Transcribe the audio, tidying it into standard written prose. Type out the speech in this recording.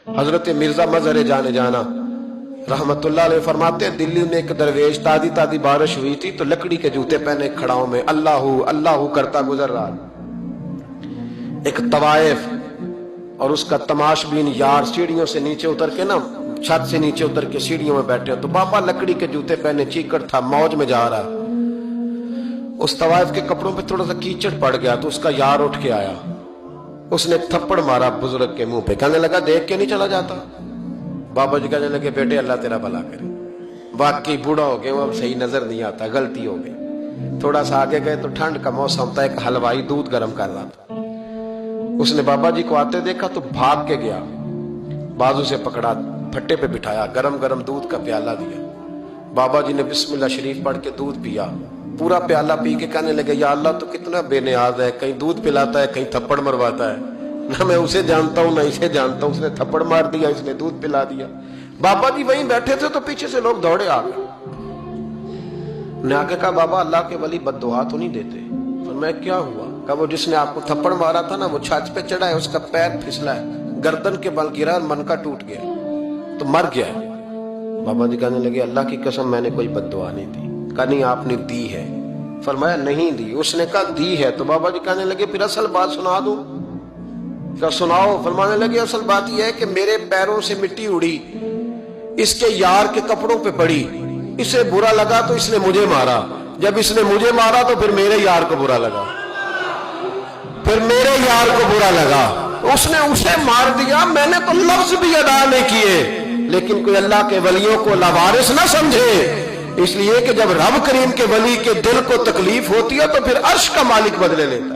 حضرت مرزا مظہر جانے جانا رحمتullah علیہ فرماتے ہیں دلی میں ایک درویش تازی تازی بارش ہوئی تھی تو لکڑی کے جوتے پہنے کھڑاؤں میں اللہ اللہ کرتا گزر رہا۔ ایک طوائف اور اس کا تماش بین یار سیڑھیوں سے نیچے اتر کے نا چھت سے نیچے اتر کے سیڑھیوں میں بیٹھے، تو بابا لکڑی کے جوتے پہنے چیکڑ تھا، موج میں جا رہا۔ اس طوائف کے کپڑوں پہ تھوڑا سا کیچڑ پڑ گیا تو اس کا یار اٹھ کے آیا، اس نے تھپڑ مارا بزرگ کے منہ پہ، کہنے لگا دیکھ کے نہیں چلا جاتا؟ بابا جی کہنے لگے بیٹے اللہ تیرا بھلا کرے، واقعی بوڑھا ہو گیا، وہ اب صحیح نظر نہیں آتا، غلطی ہو گئی۔ تھوڑا سا آگے گئے تو ٹھنڈ کا موسم تھا، ایک حلوائی دودھ گرم کر رہا تھا، اس نے بابا جی کو آتے دیکھا تو بھاگ کے گیا، بازو سے پکڑا، پھٹے پہ بٹھایا، گرم گرم دودھ کا پیالہ دیا۔ بابا جی نے بسم اللہ شریف پڑھ کے دودھ پیا، پورا پیالہ پی کے کہنے لگے یا اللہ تو کتنا بے نیاز ہے، کہیں دودھ پلاتا ہے کہیں تھپڑ مرواتا ہے، نہ میں اسے جانتا ہوں نہ اسے جانتا ہوں، اس نے تھپڑ مار دیا، اس نے دودھ پلا دیا۔ بابا جی وہیں بیٹھے تھے تو پیچھے سے لوگ دوڑے آ گئے، نے آ کے کہا بابا اللہ کے ولی بد دعا تو نہیں دیتے؟ فرمایا کیا ہوا؟ کہا وہ جس نے آپ کو تھپڑ مارا تھا نا وہ چھت پہ چڑھا ہے، اس کا پیر پھسلا ہے، گردن کے بل گرا، من کا ٹوٹ گیا تو مر گیا ہے۔ بابا جی کہنے لگے اللہ کی قسم میں نے کوئی بد دعا نہیں دی۔ کہا نہیں آپ نے دی ہے۔ فرمایا نہیں دی۔ اس نے کہا دی ہے۔ تو بابا جی کہنے لگے پھر اصل بات سنا دوں؟ کہا سناؤ۔ فرمانے لگے اصل بات یہ ہے کہ میرے پیروں سے مٹی اڑی، اس کے یار کے کپڑوں پہ پڑی، اسے برا لگا تو اس نے مجھے مارا، جب اس نے مجھے مارا تو پھر میرے یار کو برا لگا، پھر میرے یار کو برا لگا، اس نے اسے مار دیا، میں نے تو لفظ بھی ادا نہیں کیے۔ لیکن کوئی اللہ کے ولیوں کو لاوارث نہ سمجھے، اس لیے کہ جب رب کریم کے ولی کے دل کو تکلیف ہوتی ہے تو پھر عرش کا مالک بدلے لیتا ہے۔